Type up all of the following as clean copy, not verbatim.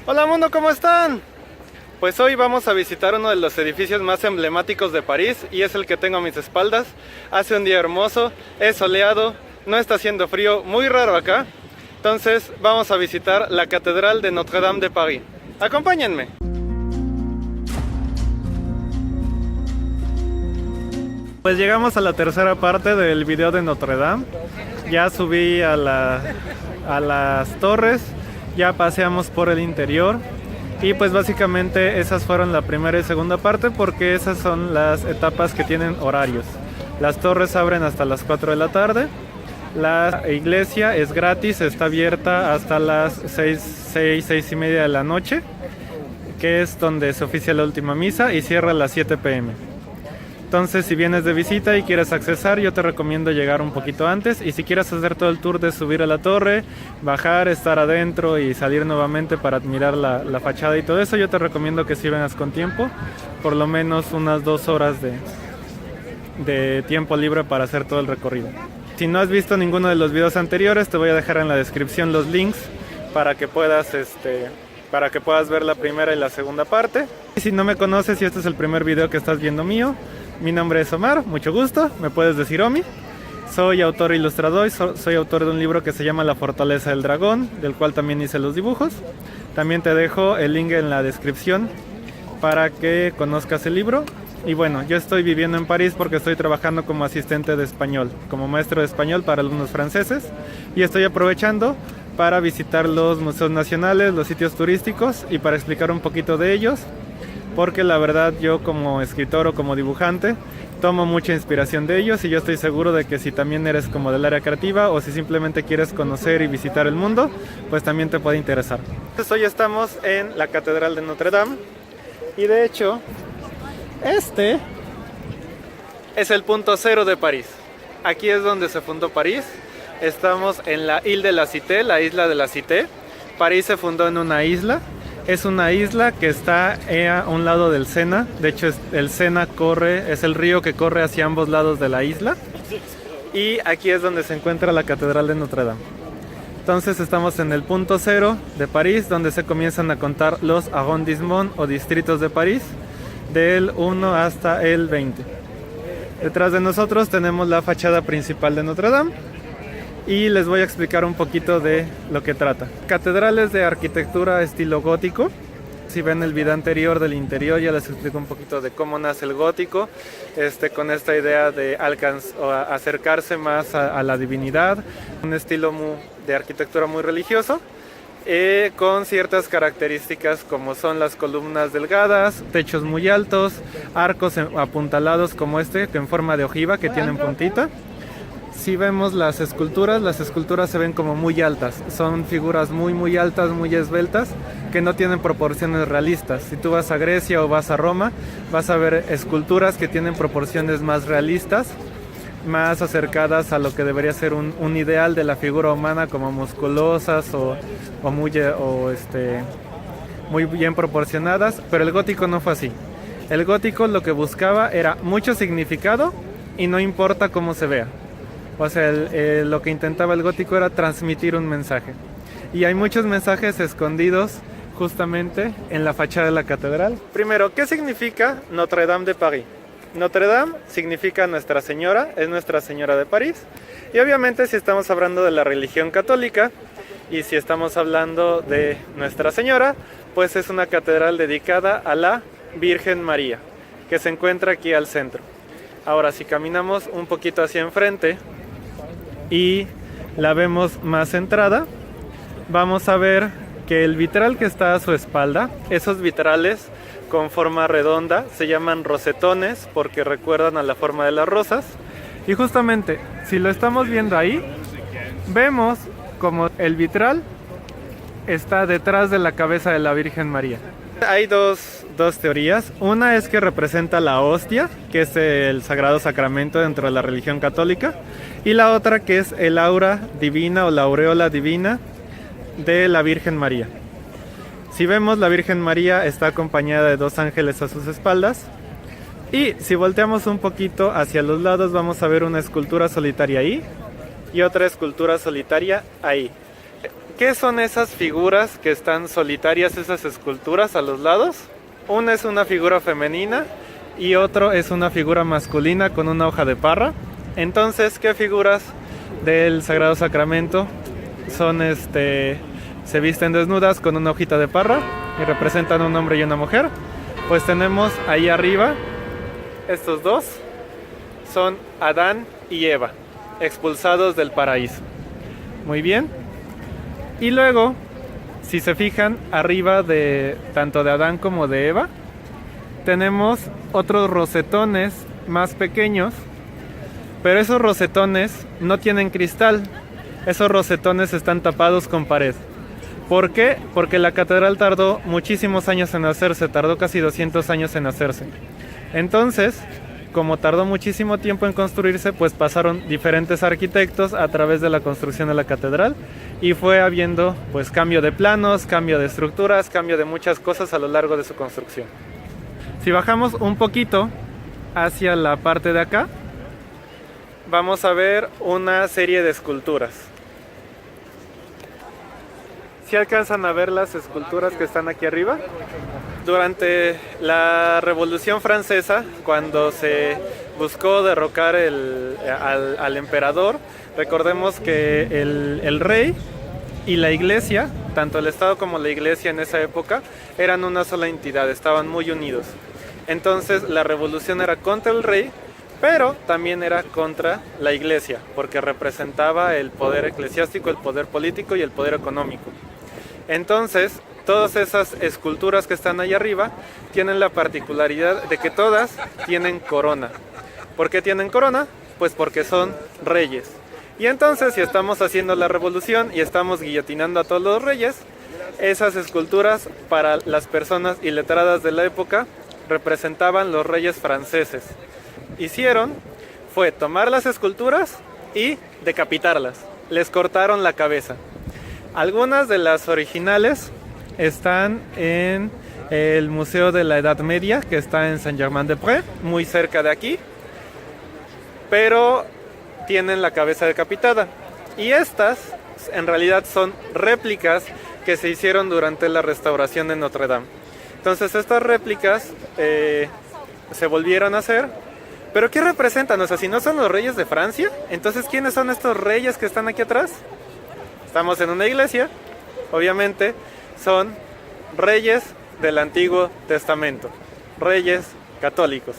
Hola mundo, ¿cómo están? Pues hoy vamos a visitar uno de los edificios más emblemáticos de París y es el que tengo a mis espaldas. Hace un día hermoso, es soleado, no está haciendo frío, muy raro acá. Entonces vamos a visitar la Catedral de Notre-Dame de París. ¡Acompáñenme! Pues llegamos a la tercera parte del video de Notre-Dame. Ya subí a las torres, ya paseamos por el interior. Y pues básicamente esas fueron la primera y segunda parte porque esas son las etapas que tienen horarios. Las torres abren hasta las 4 de la tarde. La iglesia es gratis, está abierta hasta las 6 y media de la noche, que es donde se oficia la última misa, y cierra a las 7 p.m. Entonces, si vienes de visita y quieres accesar, yo te recomiendo llegar un poquito antes. Y si quieres hacer todo el tour de subir a la torre, bajar, estar adentro y salir nuevamente para admirar la fachada y todo eso, yo te recomiendo que sí vengas con tiempo. Por lo menos unas 2 horas de tiempo libre para hacer todo el recorrido. Si no has visto ninguno de los videos anteriores, te voy a dejar en la descripción los links para que puedas ver la primera y la segunda parte. Y si no me conoces y este es el primer video que estás viendo mío, mi nombre es Omar, mucho gusto, me puedes decir Omi. Soy autor e ilustrador, soy autor de un libro que se llama La Fortaleza del Dragón, del cual también hice los dibujos. También te dejo el link en la descripción para que conozcas el libro. Y bueno, yo estoy viviendo en París porque estoy trabajando como asistente de español, como maestro de español para alumnos franceses. Y estoy aprovechando para visitar los museos nacionales, los sitios turísticos y para explicar un poquito de ellos. Porque la verdad yo como escritor o como dibujante tomo mucha inspiración de ellos y yo estoy seguro de que si también eres como del área creativa o si simplemente quieres conocer y visitar el mundo, pues también te puede interesar. Entonces hoy estamos en la Catedral de Notre-Dame y de hecho este es el punto cero de París. Aquí es donde se fundó París. Estamos en la Ile de la Cité, la isla de la Cité. París se fundó en una isla. Es una isla que está a un lado del Sena. De hecho, el Sena es el río que corre hacia ambos lados de la isla. Y aquí es donde se encuentra la Catedral de Notre-Dame. Entonces estamos en el punto cero de París, donde se comienzan a contar los arrondissements o distritos de París, del 1 hasta el 20. Detrás de nosotros tenemos la fachada principal de Notre-Dame. Y les voy a explicar un poquito de lo que trata. Catedrales de arquitectura estilo gótico. Si ven el video anterior del interior, ya les explico un poquito de cómo nace el gótico, con esta idea de acercarse más a la divinidad, un estilo de arquitectura muy religioso, con ciertas características como son las columnas delgadas, techos muy altos, arcos apuntalados como que en forma de ojiva que tienen puntita. Si vemos las esculturas se ven como muy altas, son figuras muy altas, muy esbeltas, que no tienen proporciones realistas. Si tú vas a Grecia o vas a Roma, vas a ver esculturas que tienen proporciones más realistas, más acercadas a lo que debería ser un ideal de la figura humana, como musculosas o muy bien proporcionadas, pero el gótico no fue así. El gótico lo que buscaba era mucho significado y no importa cómo se vea. O sea, lo que intentaba el gótico era transmitir un mensaje. Y hay muchos mensajes escondidos justamente en la fachada de la catedral. Primero, ¿qué significa Notre-Dame de París? Notre-Dame significa Nuestra Señora, es Nuestra Señora de París. Y obviamente si estamos hablando de la religión católica y si estamos hablando de Nuestra Señora, pues es una catedral dedicada a la Virgen María, que se encuentra aquí al centro. Ahora, si caminamos un poquito hacia enfrente y la vemos más centrada, vamos a ver que el vitral que está a su espalda, esos vitrales con forma redonda, se llaman rosetones porque recuerdan a la forma de las rosas. Y justamente, si lo estamos viendo ahí, vemos como el vitral está detrás de la cabeza de la Virgen María. Hay dos teorías. Una es que representa la hostia, que es el sagrado sacramento dentro de la religión católica, y la otra que es el aura divina o la aureola divina de la Virgen María. Si vemos, la Virgen María está acompañada de 2 ángeles a sus espaldas, y si volteamos un poquito hacia los lados vamos a ver una escultura solitaria ahí y otra escultura solitaria ahí. ¿Qué son esas figuras que están solitarias, esas esculturas a los lados? Una es una figura femenina y otro es una figura masculina con una hoja de parra. Entonces, ¿qué figuras del Sagrado Sacramento son se visten desnudas con una hojita de parra y representan un hombre y una mujer? Pues tenemos ahí arriba, estos dos son Adán y Eva, expulsados del paraíso. Muy bien. Y luego, si se fijan, arriba de tanto de Adán como de Eva, tenemos otros rosetones más pequeños, pero esos rosetones no tienen cristal. Esos rosetones están tapados con pared. ¿Por qué? Porque la catedral tardó muchísimos años en hacerse, tardó casi 200 años en hacerse. Entonces, como tardó muchísimo tiempo en construirse, pues pasaron diferentes arquitectos a través de la construcción de la catedral y fue habiendo pues cambio de planos, cambio de estructuras, cambio de muchas cosas a lo largo de su construcción. Si bajamos un poquito hacia la parte de acá, vamos a ver una serie de esculturas. ¿Sí alcanzan a ver las esculturas que están aquí arriba? Durante la Revolución Francesa, cuando se buscó derrocar al emperador, recordemos que el rey y la iglesia, tanto el Estado como la iglesia en esa época, eran una sola entidad, estaban muy unidos. Entonces la revolución era contra el rey, pero también era contra la iglesia, porque representaba el poder eclesiástico, el poder político y el poder económico. Entonces, todas esas esculturas que están ahí arriba tienen la particularidad de que todas tienen corona. ¿Por qué tienen corona? Pues porque son reyes. Y entonces, si estamos haciendo la revolución y estamos guillotinando a todos los reyes, esas esculturas para las personas iletradas de la época representaban los reyes franceses. Hicieron fue tomar las esculturas y decapitarlas. Les cortaron la cabeza. Algunas de las originales están en el Museo de la Edad Media, que está en Saint-Germain-des-Prés, muy cerca de aquí, pero tienen la cabeza decapitada. Y estas, en realidad, son réplicas que se hicieron durante la restauración de Notre Dame. Entonces, estas réplicas se volvieron a hacer. ¿Pero qué representan? O sea, si no son los reyes de Francia, entonces, ¿quiénes son estos reyes que están aquí atrás? Estamos en una iglesia, obviamente son reyes del Antiguo Testamento, reyes católicos.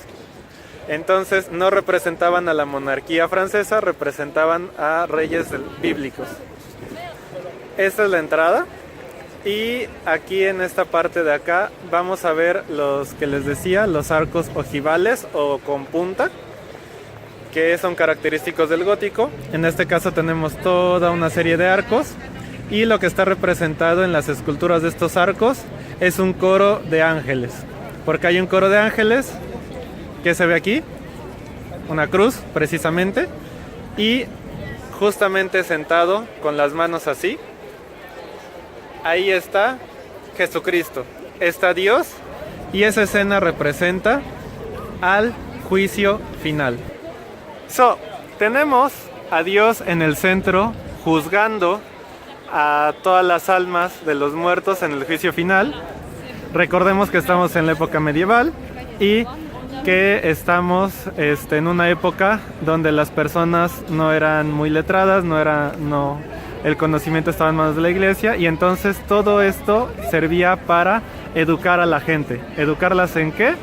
Entonces no representaban a la monarquía francesa, representaban a reyes bíblicos. Esta es la entrada y aquí en esta parte de acá vamos a ver los que les decía, los arcos ojivales o con punta, que son característicos del gótico. En este caso tenemos toda una serie de arcos y lo que está representado en las esculturas de estos arcos es un coro de ángeles, porque hay un coro de ángeles que se ve aquí, una cruz precisamente, y justamente sentado con las manos así, ahí está Jesucristo, está Dios, y esa escena representa al juicio final. Tenemos a Dios en el centro juzgando a todas las almas de los muertos en el juicio final. Recordemos que estamos en la época medieval y que estamos en una época donde las personas no eran muy letradas, el conocimiento estaba en manos de la iglesia, y entonces todo esto servía para educar a la gente. ¿Educarlas en qué?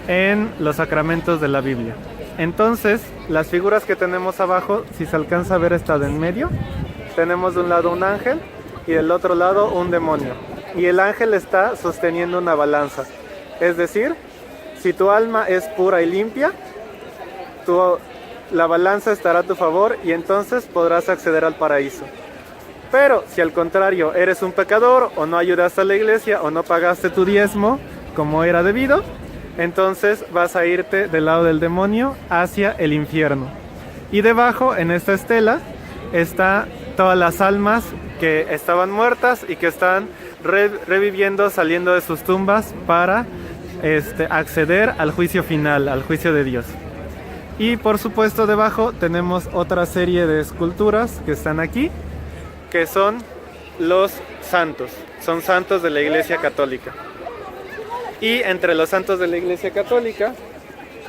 En los sacramentos de la Biblia. Entonces, las figuras que tenemos abajo, si se alcanza a ver esta de en medio, tenemos de un lado un ángel y del otro lado un demonio. Y el ángel está sosteniendo una balanza. Es decir, si tu alma es pura y limpia, la balanza estará a tu favor y entonces podrás acceder al paraíso. Pero si al contrario eres un pecador, o no ayudaste a la iglesia, o no pagaste tu diezmo como era debido, entonces vas a irte del lado del demonio hacia el infierno. Y debajo, en esta estela, está todas las almas que estaban muertas y que están reviviendo, saliendo de sus tumbas para acceder al juicio final, al juicio de Dios. Y por supuesto debajo tenemos otra serie de esculturas que están aquí, que son los santos. Son santos de la Iglesia Católica. Y entre los santos de la Iglesia Católica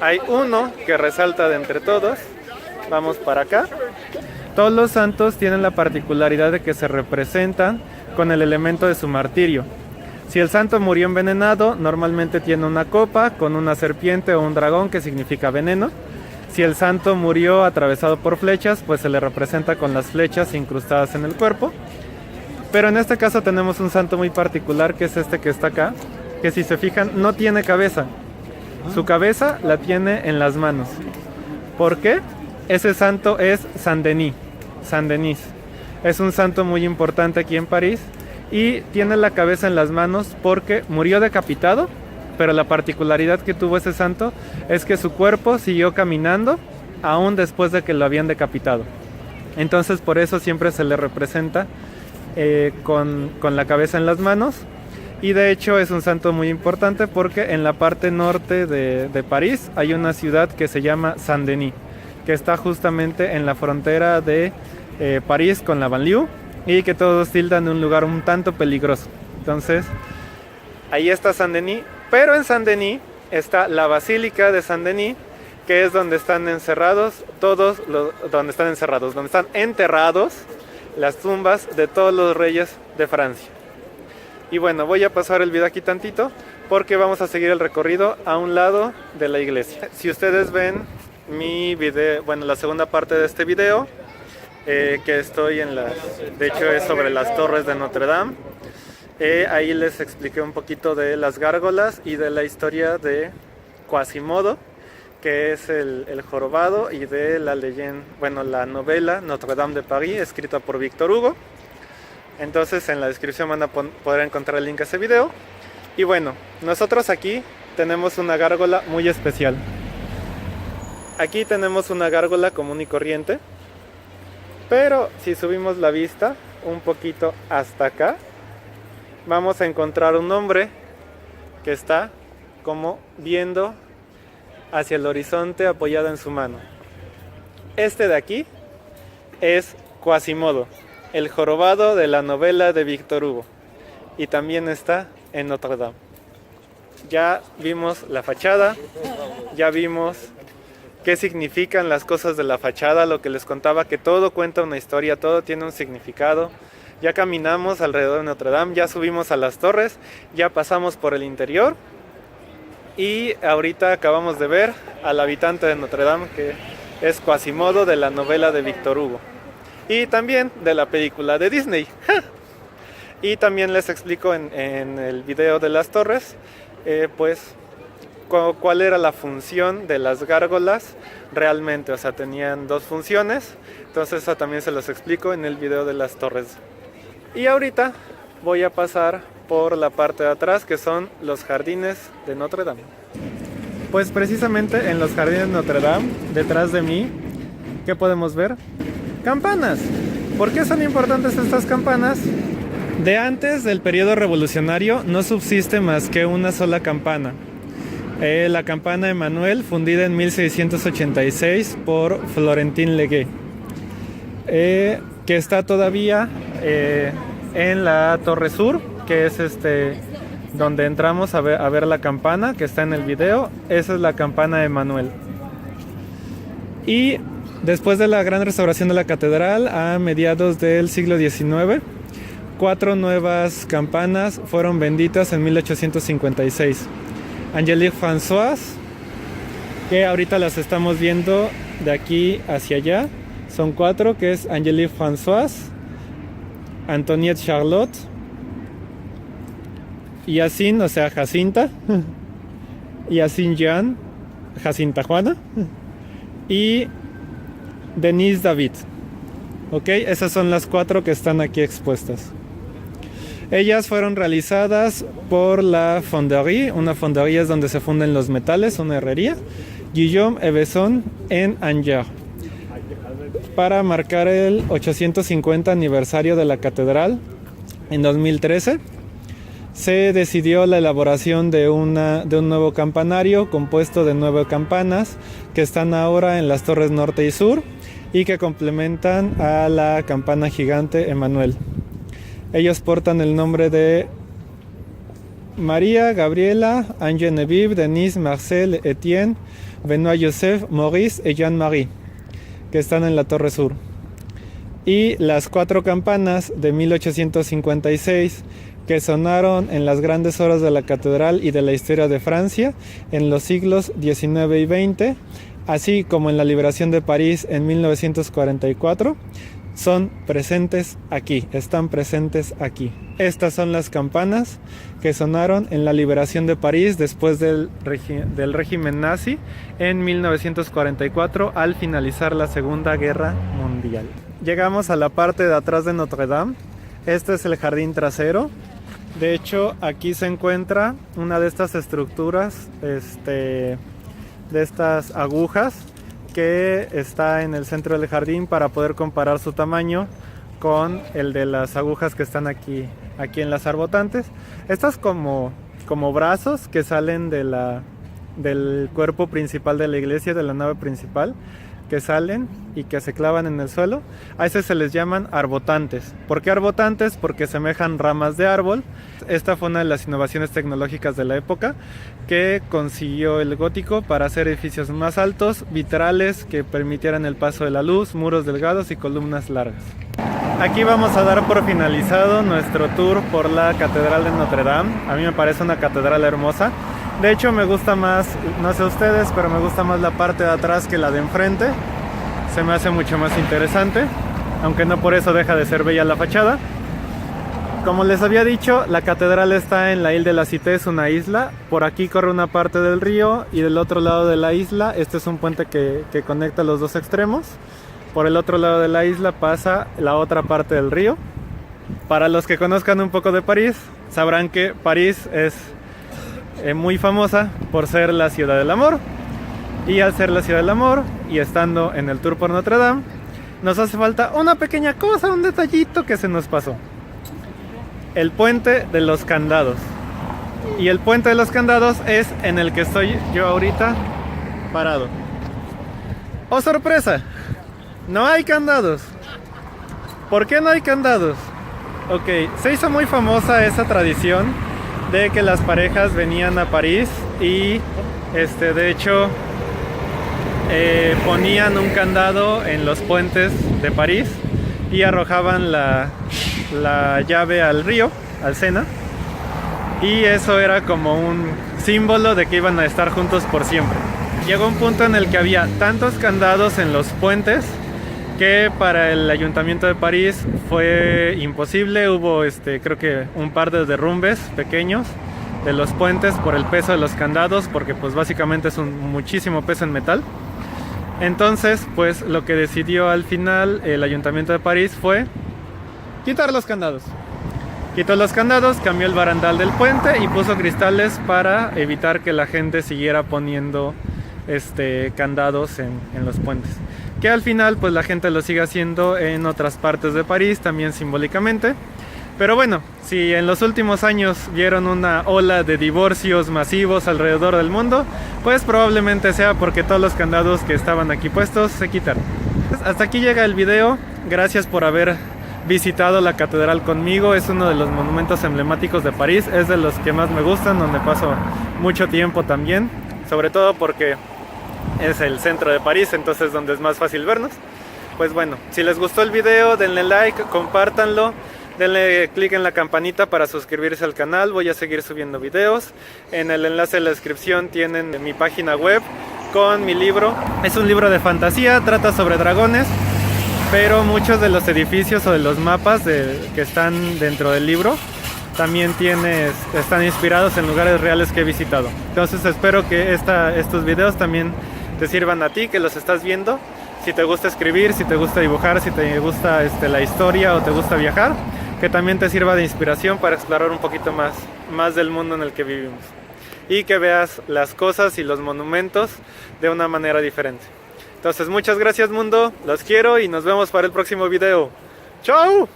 hay uno que resalta de entre todos. Vamos para acá. Todos los santos tienen la particularidad de que se representan con el elemento de su martirio. Si el santo murió envenenado, normalmente tiene una copa con una serpiente o un dragón que significa veneno. Si el santo murió atravesado por flechas, pues se le representa con las flechas incrustadas en el cuerpo. Pero en este caso tenemos un santo muy particular, que es este que está acá, que si se fijan no tiene cabeza. Su cabeza la tiene en las manos. ¿Por qué? Ese santo es Saint-Denis. Saint-Denis. Es un santo muy importante aquí en París y tiene la cabeza en las manos porque murió decapitado, pero la particularidad que tuvo ese santo es que su cuerpo siguió caminando aún después de que lo habían decapitado. Entonces por eso siempre se le representa con la cabeza en las manos. Y de hecho es un santo muy importante porque en la parte norte de París hay una ciudad que se llama Saint-Denis, que está justamente en la frontera de París con la banlieue y que todos tildan de un lugar un tanto peligroso. Entonces ahí está Saint-Denis, pero en Saint-Denis está la Basílica de Saint-Denis, que es donde están encerrados donde están enterrados las tumbas de todos los reyes de Francia. Y bueno, voy a pasar el video aquí tantito porque vamos a seguir el recorrido a un lado de la iglesia. Si ustedes ven mi video, bueno, la segunda parte de este video, que estoy de hecho es sobre las torres de Notre Dame. Ahí les expliqué un poquito de las gárgolas y de la historia de Quasimodo, que es el jorobado, y de la leyenda, bueno, la novela Notre Dame de Paris, escrita por Victor Hugo. Entonces en la descripción van a poder encontrar el link a ese video. Y bueno, nosotros aquí tenemos una gárgola muy especial. Aquí tenemos una gárgola común y corriente, pero si subimos la vista un poquito hasta acá, vamos a encontrar un hombre que está como viendo hacia el horizonte apoyado en su mano. Este de aquí es Quasimodo, el jorobado de la novela de Victor Hugo, y también está en Notre Dame. Ya vimos la fachada, ya vimos qué significan las cosas de la fachada, lo que les contaba, que todo cuenta una historia, todo tiene un significado. Ya caminamos alrededor de Notre Dame, ya subimos a las torres, ya pasamos por el interior y ahorita acabamos de ver al habitante de Notre Dame, que es Quasimodo de la novela de Victor Hugo y también de la película de Disney. Y también les explico en el video de las torres pues cuál era la función de las gárgolas realmente. O sea, tenían dos funciones, entonces eso también se los explico en el video de las torres. Y ahorita voy a pasar por la parte de atrás, que son los jardines de Notre Dame. Pues precisamente en los jardines de Notre Dame, detrás de mí, ¿qué podemos ver? ¡Campanas! ¿Por qué son importantes estas campanas? De antes del periodo revolucionario no subsiste más que una sola campana. La campana Emmanuel, fundida en 1686 por Florentin Leguet, que está todavía en la Torre Sur, que es donde entramos a ver la campana, que está en el video. Esa es la campana Emmanuel. Y después de la gran restauración de la catedral, a mediados del siglo XIX, 4 nuevas campanas fueron benditas en 1856. Angélique Françoise, que ahorita las estamos viendo de aquí hacia allá, son 4, que es Angélique Françoise, Antoniette Charlotte, Hyacinthe, o sea, Jacinta, Hyacinthe Jeanne, Jacinta Juana, y Denise David. Ok, esas son las 4 que están aquí expuestas. Ellas fueron realizadas por la Fonderie. Una fondería es donde se funden los metales, una herrería. Guillaume et Besson en Angers, para marcar el 850 aniversario de la catedral. En 2013 se decidió la elaboración de un nuevo campanario compuesto de 9 campanas que están ahora en las torres norte y sur y que complementan a la campana gigante Emmanuel. Ellos portan el nombre de María, Gabriela, Anne-Geneviève, Denise, Marcel, Etienne, Benoît Joseph, Maurice y Jean-Marie, que están en la Torre Sur. Y las 4 campanas de 1856 que sonaron en las grandes horas de la catedral y de la historia de Francia en los siglos XIX y XX, así como en la liberación de París en 1944, son presentes aquí, están presentes aquí. Estas son las campanas que sonaron en la liberación de París después del régimen nazi en 1944 al finalizar la Segunda Guerra Mundial. Llegamos a la parte de atrás de Notre Dame. Este es el jardín trasero. De hecho, aquí se encuentra una de estas estructuras, de estas agujas, que está en el centro del jardín para poder comparar su tamaño con el de las agujas que están aquí en las arbotantes. Estas como brazos que salen del cuerpo principal de la iglesia, de la nave principal, que salen y que se clavan en el suelo. A esos se les llaman arbotantes. ¿Por qué arbotantes? Porque semejan ramas de árbol. Esta fue una de las innovaciones tecnológicas de la época que consiguió el gótico para hacer edificios más altos, vitrales que permitieran el paso de la luz, muros delgados y columnas largas. Aquí vamos a dar por finalizado nuestro tour por la Catedral de Notre Dame. A mí me parece una catedral hermosa. De hecho me gusta más, no sé ustedes, pero me gusta más la parte de atrás que la de enfrente. Se me hace mucho más interesante, aunque no por eso deja de ser bella la fachada. Como les había dicho, la catedral está en la Ile de la Cité, es una isla. Por aquí corre una parte del río y del otro lado de la isla, este es un puente que conecta los dos extremos. Por el otro lado de la isla pasa la otra parte del río. Para los que conozcan un poco de París, sabrán que París es muy famosa por ser la ciudad del amor. Y al ser la ciudad del amor y estando en el tour por Notre Dame, nos hace falta una pequeña cosa, un detallito que se nos pasó. El puente de los candados. Y el puente de los candados es en el que estoy yo ahorita parado. ¡Oh, sorpresa! No hay candados. ¿Por qué no hay candados? Ok, se hizo muy famosa esa tradición de que las parejas venían a París y de hecho ponían un candado en los puentes de París y arrojaban la llave al río, al Sena, y eso era como un símbolo de que iban a estar juntos por siempre. Llegó un punto en el que había tantos candados en los puentes que para el Ayuntamiento de París fue imposible. Hubo creo que un par de derrumbes pequeños de los puentes por el peso de los candados, porque pues básicamente es muchísimo peso en metal. Entonces pues lo que decidió al final el Ayuntamiento de París fue quitar los candados. Quitó los candados, cambió el barandal del puente y puso cristales para evitar que la gente siguiera poniendo candados en los puentes. Que al final pues la gente lo sigue haciendo en otras partes de París, también simbólicamente. Pero bueno, si en los últimos años vieron una ola de divorcios masivos alrededor del mundo, pues probablemente sea porque todos los candados que estaban aquí puestos se quitaron. Hasta aquí llega el video. Gracias por haber visitado la catedral conmigo. Es uno de los monumentos emblemáticos de París, es de los que más me gustan, donde paso mucho tiempo también, sobre todo porque es el centro de París, entonces donde es más fácil vernos. Pues bueno, si les gustó el video, denle like, compártanlo, denle click en la campanita para suscribirse al canal. Voy a seguir subiendo videos. En el enlace de la descripción tienen mi página web con mi libro. Es un libro de fantasía, trata sobre dragones, pero muchos de los edificios o de los mapas que están dentro del libro también están inspirados en lugares reales que he visitado. Entonces espero que estos videos también te sirvan a ti, que los estás viendo. Si te gusta escribir, si te gusta dibujar, si te gusta la historia o te gusta viajar, que también te sirva de inspiración para explorar un poquito más del mundo en el que vivimos. Y que veas las cosas y los monumentos de una manera diferente. Entonces muchas gracias mundo, los quiero y nos vemos para el próximo video. ¡Chao!